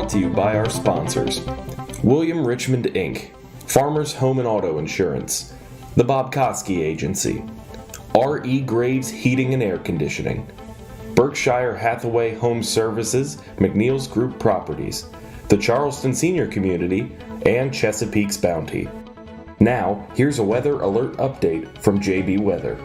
brought to you by our sponsors: William Richmond Inc., Farmers Home and Auto Insurance, the Bob Koski Agency, R.E. Graves Heating and Air Conditioning, Berkshire Hathaway Home Services, McNeil's Group Properties, the Charleston Senior Community, and Chesapeake's Bounty. Now, here's a weather alert update from JB Weather.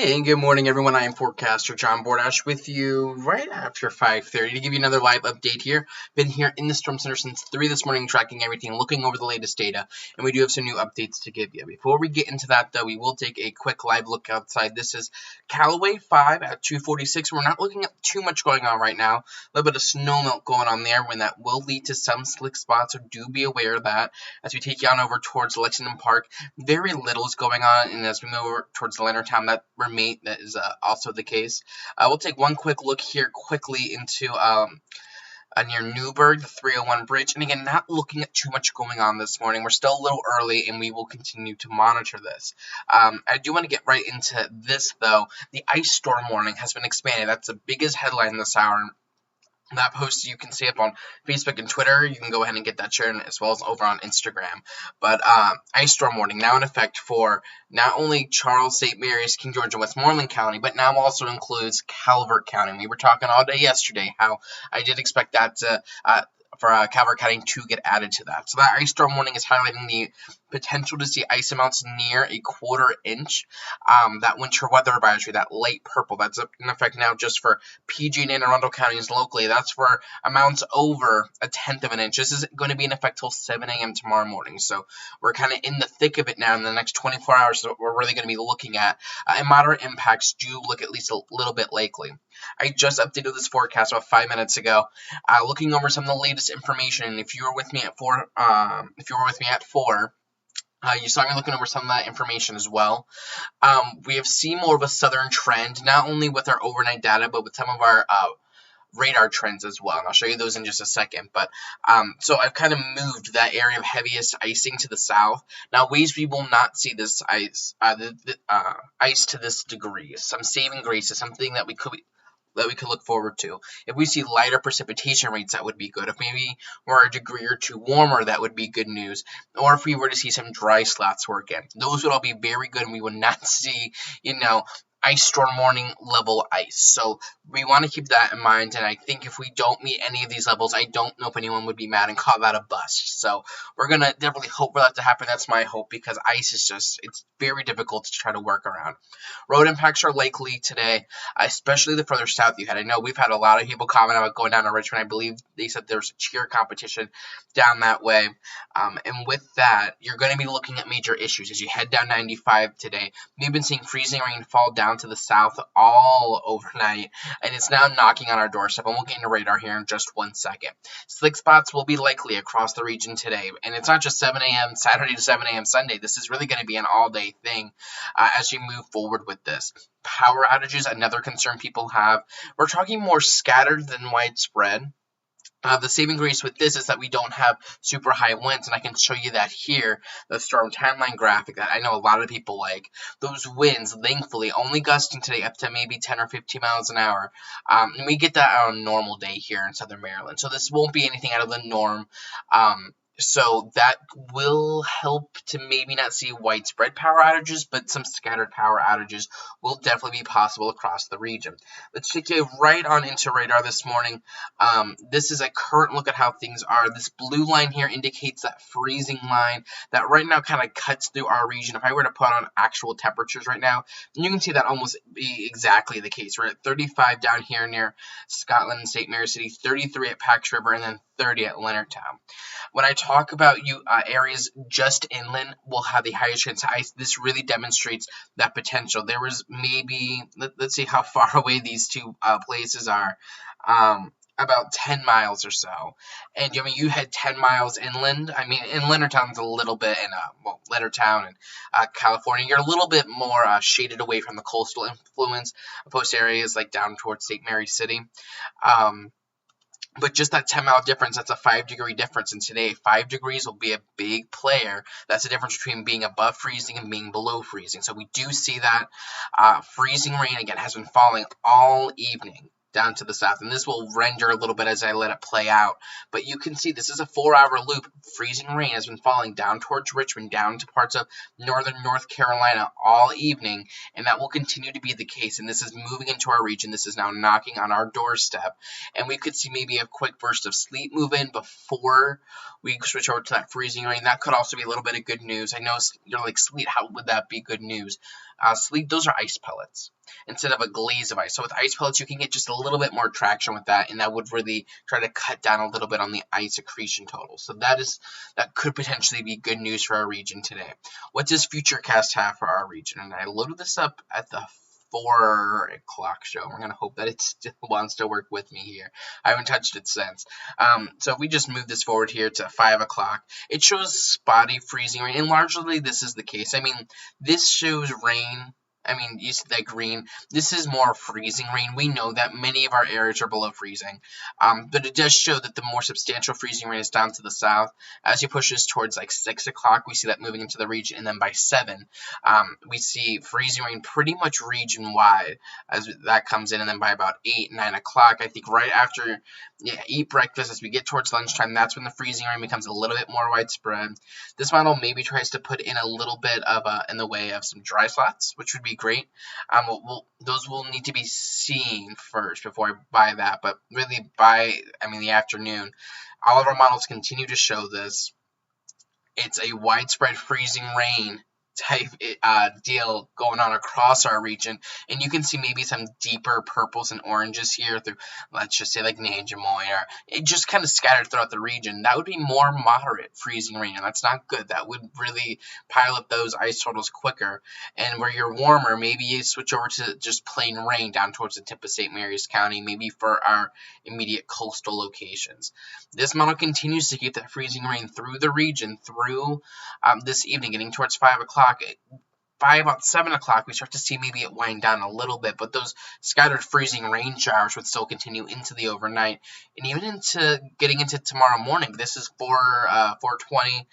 Hey, good morning, everyone. I am Forecaster John Bordash with you right after 5:30 to give you another live update here. Been here in the Storm Center since 3 this morning, tracking everything, looking over the latest data, and we do have some new updates to give you. Before we get into that, though, we will take a quick live look outside. This is Callaway 5 at 2:46. We're not looking at too much going on right now. A little bit of snow melt going on there, when that will lead to some slick spots, so do be aware of that. As we take you on over towards Lexington Park, very little is going on, and as we move over towards Leonardtown, that is also the case. We'll take one quick look here quickly into near Newburgh, the 301 bridge. And again, not looking at too much going on this morning. We're still a little early, and we will continue to monitor this. I do want to get right into this, though. The ice storm warning has been expanded. That's the biggest headline this hour. That post you can see up on Facebook and Twitter. You can go ahead and get that shared, as well as over on Instagram. But ice storm warning now in effect for not only Charles, St. Mary's, King George, and Westmoreland County, but now also includes Calvert County. We were talking all day yesterday how I did expect that for Calvert County to get added to that. So that ice storm warning is highlighting the potential to see ice amounts near a quarter inch. That winter weather advisory, that light purple, that's in effect now just for PG and Anne Arundel counties locally. That's for amounts over a tenth of an inch. This is going to be in effect till 7 a.m. tomorrow morning. So we're kind of in the thick of it now. In the next 24 hours, so we're really going to be looking at. And moderate impacts do look at least a little bit likely. I just updated this forecast about 5 minutes ago, looking over some of the latest information. If you were with me at 4, you saw me looking over some of that information as well. We have seen more of a southern trend, not only with our overnight data, but with some of our radar trends as well. And I'll show you those in just a second. But so I've kind of moved that area of heaviest icing to the south. Now, ways we will not see this ice, ice to this degree. Some saving grace is something that we could look forward to. If we see lighter precipitation rates, that would be good. If maybe we're a degree or two warmer, that would be good news. Or if we were to see some dry slats work in, those would all be very good, and we would not see, ice storm warning level ice. So we want to keep that in mind, and I think if we don't meet any of these levels, I don't know if anyone would be mad and call that a bust. So we're going to definitely hope for that to happen. That's my hope, because ice is it's very difficult to try to work around. Road impacts are likely today, especially the further south you head. I know we've had a lot of people comment about going down to Richmond. I believe they said there's a cheer competition down that way. And with that, you're going to be looking at major issues as you head down 95 today. We've been seeing freezing rain fall down to the south all overnight, and it's now knocking on our doorstep, and we'll get into radar here in just 1 second. Slick spots will be likely across the region today, and it's not just 7 a.m. Saturday to 7 a.m. Sunday. This is really going to be an all-day thing as you move forward with this. Power outages, another concern people have. We're talking more scattered than widespread. The saving grace with this is that we don't have super high winds, and I can show you that here, the storm timeline graphic that I know a lot of people like. Those winds, thankfully, only gusting today up to maybe 10 or 15 miles an hour, and we get that on a normal day here in southern Maryland. So this won't be anything out of the norm. So that will help to maybe not see widespread power outages, but some scattered power outages will definitely be possible across the region. Let's take you right on into radar this morning. This is a current look at how things are. This blue line here indicates that freezing line that right now kind of cuts through our region. If I were to put on actual temperatures right now, you can see that almost be exactly the case. We're at 35 down here near Scotland and St. Mary City, 33 at Pax River, and then 30 at Leonardtown. When I talk about areas just inland will have the highest chance of ice, this really demonstrates that potential. There was maybe, let's see how far away these two places are, about 10 miles or so. And you had 10 miles inland. I mean, in Leonardtown's a little bit, Leonardtown and California, you're a little bit more shaded away from the coastal influence opposed to areas like down towards St. Mary City. But just that 10-mile difference, that's a 5-degree difference. And today, 5 degrees will be a big player. That's the difference between being above freezing and being below freezing. So we do see that freezing rain, again, has been falling all evening down to the south. And this will render a little bit as I let it play out. But you can see this is a 4-hour loop. Freezing rain has been falling down towards Richmond, down to parts of northern North Carolina all evening. And that will continue to be the case. And this is moving into our region. This is now knocking on our doorstep. And we could see maybe a quick burst of sleet move in before we switch over to that freezing rain. That could also be a little bit of good news. I know you're like, sleet, how would that be good news? Sleet, those are ice pellets instead of a glaze of ice. So with ice pellets, you can get just a little bit more traction with that, and that would really try to cut down a little bit on the ice accretion total. So that could potentially be good news for our region today. What does Futurecast have for our region? And I loaded this up at the 4 o'clock show. We're going to hope that it still wants to work with me here. I haven't touched it since. So if we just move this forward here to 5 o'clock, it shows spotty freezing rain, and largely this is the case. I mean, this shows rain. I mean, you see that green. This is more freezing rain. We know that many of our areas are below freezing, but it does show that the more substantial freezing rain is down to the south. As you push this towards like 6 o'clock, we see that moving into the region, and then by 7, we see freezing rain pretty much region-wide as that comes in, and then by about 8, 9 o'clock, I think right after eat breakfast, as we get towards lunchtime, that's when the freezing rain becomes a little bit more widespread. This model maybe tries to put in a little bit of in the way of some dry slots, which would be great. Those will need to be seen first before I buy that, but really by the afternoon, all of our models continue to show this. It's a widespread freezing rain type deal going on across our region, and you can see maybe some deeper purples and oranges here through, let's just say, like Nanjemoy, or it just kind of scattered throughout the region. That would be more moderate freezing rain, and that's not good. That would really pile up those ice totals quicker. And where you're warmer, maybe you switch over to just plain rain down towards the tip of St. Mary's County, maybe for our immediate coastal locations. This model continues to keep that freezing rain through the region through this evening, getting towards 5 o'clock. By about 7 o'clock, we start to see maybe it wind down a little bit, but those scattered freezing rain showers would still continue into the overnight and even into getting into tomorrow morning. This is 4:20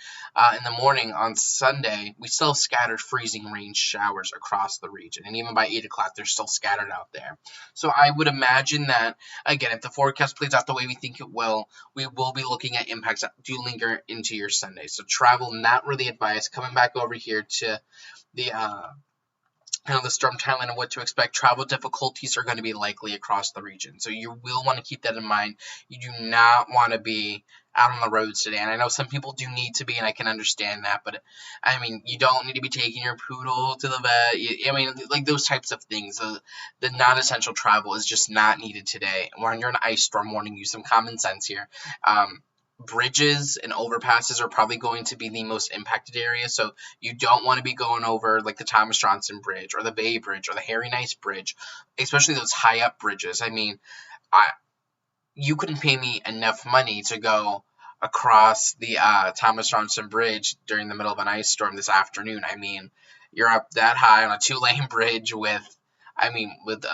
in the morning on Sunday. We still have scattered freezing rain showers across the region, and even by 8 o'clock, they're still scattered out there. So I would imagine that, again, if the forecast plays out the way we think it will, we will be looking at impacts that do linger into your Sunday. So travel, not really advised. Coming back over here to the storm timeline and what to expect. Travel difficulties are going to be likely across the region, so you will want to keep that in mind. You do not want to be out on the roads today, and I know some people do need to be, and I can understand that, but you don't need to be taking your poodle to the vet. Like those types of things. The non-essential travel is just not needed today. When you're in an ice storm warning, use some common sense here. Bridges and overpasses are probably going to be the most impacted area, so you don't want to be going over like the Thomas Johnson Bridge or the Bay Bridge or the Harry Nice Bridge, especially those high up bridges. You couldn't pay me enough money to go across the Thomas Johnson Bridge during the middle of an ice storm this afternoon. You're up that high on a 2-lane bridge with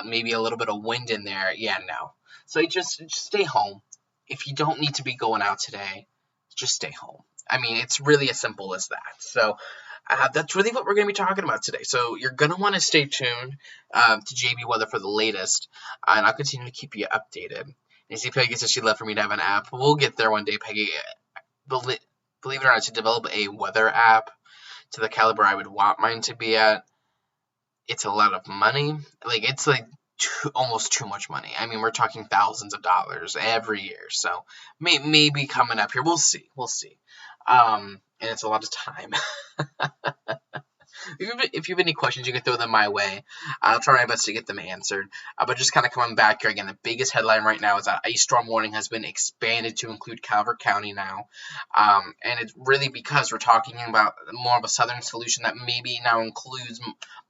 maybe a little bit of wind in there. Yeah, no. So just stay home. If you don't need to be going out today, just stay home. It's really as simple as that. So that's really what we're going to be talking about today. So you're going to want to stay tuned to JB Weather for the latest, and I'll continue to keep you updated. And see, Peggy says she'd love for me to have an app. We'll get there one day, Peggy. Believe it or not, to develop a weather app to the caliber I would want mine to be at, it's a lot of money. It's almost too much money. We're talking thousands of dollars every year. So maybe coming up here, we'll see. And it's a lot of time. If you have any questions, you can throw them my way. I'll try my best to get them answered. But just kind of coming back here again, the biggest headline right now is that ice storm warning has been expanded to include Calvert County now. And it's really because we're talking about more of a southern solution that maybe now includes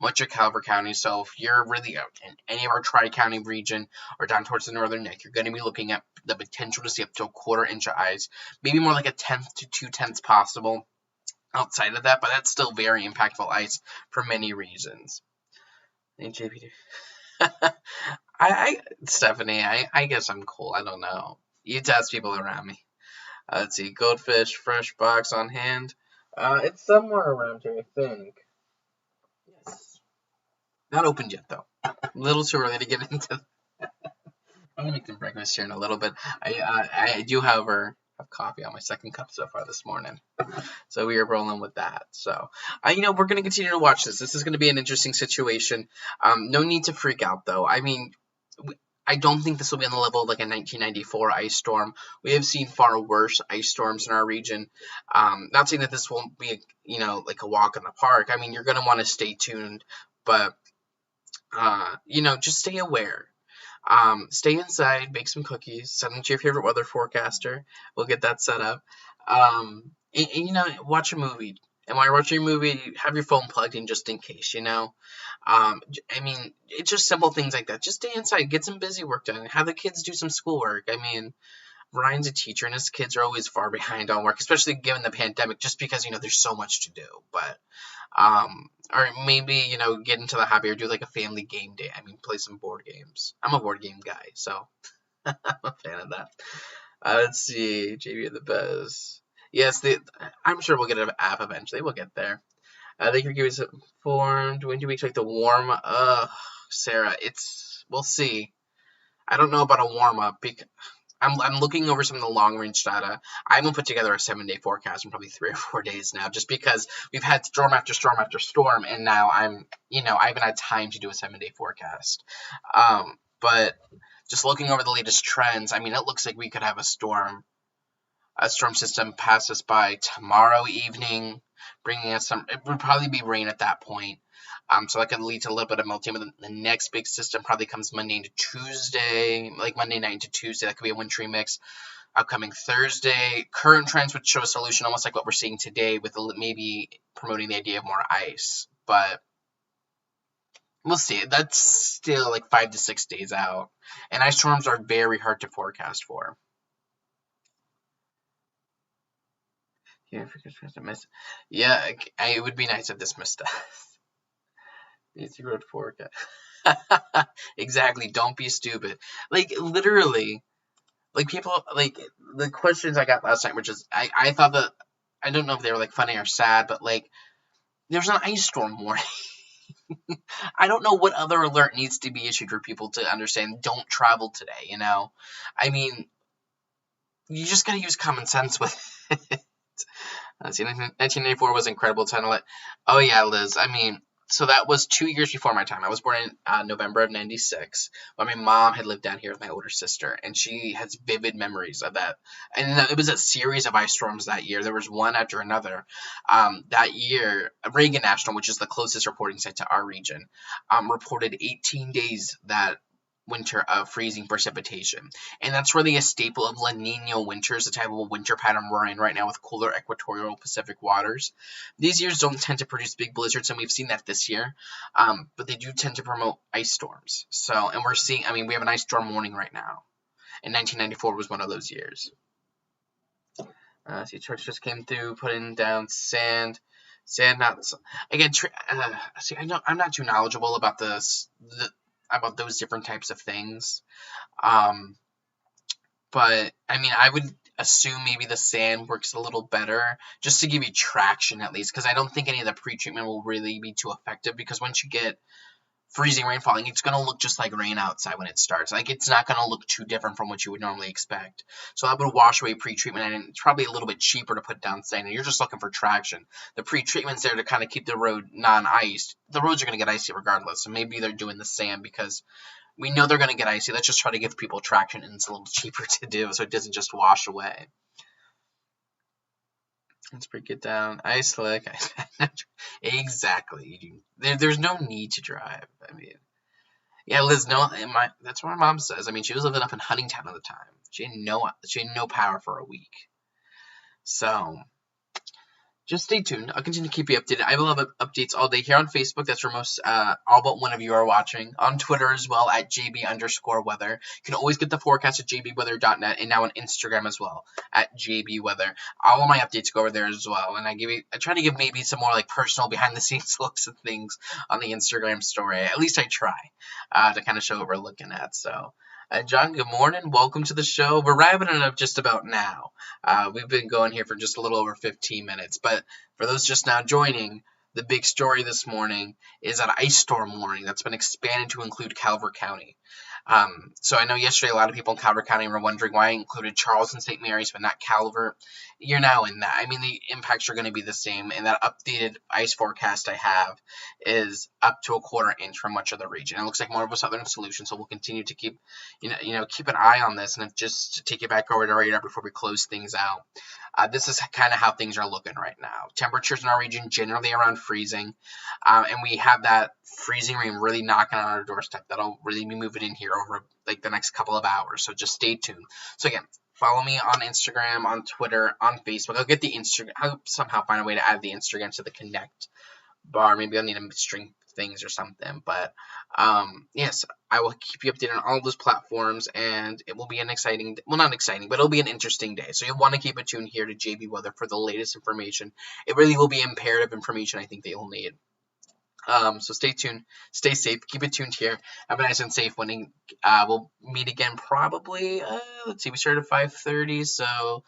much of Calvert County. So if you're really out in any of our Tri-County region or down towards the northern neck, you're going to be looking at the potential to see up to a 1/4 inch of ice, maybe more like 1/10 to 2/10 possible. Outside of that, but that's still very impactful ice for many reasons. Thank JP. Stephanie, I guess I'm cool. I don't know. You test people around me. Let's see. Goldfish, fresh box on hand. It's somewhere around here, I think. Yes. Not opened yet, though. A little too early to get into. I'm gonna make some breakfast here in a little bit. I do, however, have coffee on my second cup so far this morning, so we are rolling with that. So, we're gonna continue to watch this. This is gonna be an interesting situation. No need to freak out, though. I mean, I don't think this will be on the level of like a 1994 ice storm. We have seen far worse ice storms in our region. Not saying that this won't be, like a walk in the park. I mean, you're gonna want to stay tuned, but just stay aware. Stay inside, bake some cookies, send them to your favorite weather forecaster. We'll get that set up. Watch a movie. And while you're watching a movie, have your phone plugged in just in case, it's just simple things like that. Just stay inside, get some busy work done, have the kids do some schoolwork. I mean, Ryan's a teacher, and his kids are always far behind on work, especially given the pandemic, just because, there's so much to do. But, or maybe, get into the hobby or do like a family game day. I mean, play some board games. I'm a board game guy, so I'm a fan of that. Let's see, JB the best. Yes, I'm sure we'll get an app eventually. We'll get there. Thank you for giving us informed. When do we expect the warm? Sarah, we'll see. I don't know about a warm up because I'm looking over some of the long range data. I haven't put together a 7-day forecast in probably 3 or 4 days now, just because we've had storm after storm after storm, and now I haven't had time to do a 7-day forecast. But just looking over the latest trends, I mean, it looks like we could have a storm system pass us by tomorrow evening, bringing us it would probably be rain at that point. So that could lead to a little bit of melting, but the next big system probably comes Monday into Tuesday, like Monday night into Tuesday. That could be a wintry mix. Upcoming Thursday, current trends would show a solution almost like what we're seeing today, with maybe promoting the idea of more ice. But we'll see. That's still like 5 to 6 days out, and ice storms are very hard to forecast for. Yeah, it would be nice if this missed us. Easy road forecast. Exactly. Don't be stupid. Like, literally, like, people, like, the questions I got last night were just, I thought that, I don't know if they were, like, funny or sad, but, like, there's an ice storm warning. I don't know what other alert needs to be issued for people to understand don't travel today, I mean, you just gotta use common sense with it. 1994 was incredible. Oh, yeah, Liz. I mean, so that was 2 years before my time. I was born in November of 96, but my mom had lived down here with my older sister, and she has vivid memories of that. And it was a series of ice storms that year. There was one after another. That year, Reagan National, which is the closest reporting site to our region, reported 18 days that winter of freezing precipitation. And that's really a staple of La Nina winters, the type of winter pattern we're in right now with cooler equatorial Pacific waters. These years don't tend to produce big blizzards, and we've seen that this year, but they do tend to promote ice storms. So, and we're seeing, we have an ice storm warning right now. And 1994 was one of those years. See, church just came through, putting down sand. Again, I'm not too knowledgeable about about those different types of things. But, I would assume maybe the sand works a little better, just to give you traction at least, because I don't think any of the pre-treatment will really be too effective, because once you get freezing rain falling, it's going to look just like rain outside when it starts. Like, it's not going to look too different from what you would normally expect. So that would wash away pre-treatment, and it's probably a little bit cheaper to put down sand, and you're just looking for traction. The pre-treatment's there to kind of keep the road non-iced. The roads are going to get icy regardless, so maybe they're doing the sand because we know they're going to get icy. Let's just try to give people traction, and it's a little cheaper to do, so it doesn't just wash away. Let's break it down. Ice slick. Exactly. There's no need to drive. Yeah, Liz. That's what my mom says. She was living up in Huntington at the time. She had no power for a week. So, just stay tuned. I'll continue to keep you updated. I will have updates all day here on Facebook. That's where most, all but one of you are watching. On Twitter as well, at JB_weather. You can always get the forecast at jbweather.net, and now on Instagram as well, at JBweather. All of my updates go over there as well. And I try to give maybe some more like personal behind the scenes looks at things on the Instagram story. At least I try, to kind of show what we're looking at. So, John, good morning. Welcome to the show. We're wrapping it up just about now. We've been going here for just a little over 15 minutes, but for those just now joining, the big story this morning is an ice storm warning that's been expanded to include Calvert County. So I know yesterday a lot of people in Calvert County were wondering why I included Charles and St. Mary's but not Calvert. You're now in that. I mean, the impacts are going to be the same, and that updated ice forecast I have is up to a quarter inch for much of the region. It looks like more of a southern solution, so we'll continue to keep keep an eye on this. And just to take it back over to radar before we close things out, this is kind of how things are looking right now. Temperatures in our region generally around freezing, and we have that freezing rain really knocking on our doorstep. That'll really be moving in here over like the next couple of hours, so just stay tuned. So again, follow me on Instagram, on Twitter, on Facebook. I'll get the Instagram. I'll somehow find a way to add the Instagram to the connect bar. Maybe I'll need to string things or something. But yes, I will keep you updated on all those platforms, and it will be an exciting, well, not exciting, but it'll be an interesting day. So you'll want to keep it tuned here to JB Weather for the latest information. It really will be imperative information I think that you'll need. So stay tuned, stay safe, keep it tuned here. Have a nice and safe winning. We'll meet again probably, let's see, we started at 5:30, so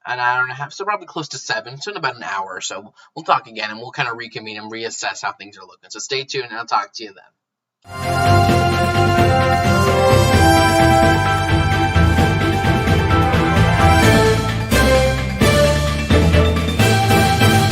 an hour and a half, so probably close to 7, so in about an hour or so. We'll talk again, and we'll kind of reconvene and reassess how things are looking. So stay tuned, and I'll talk to you then.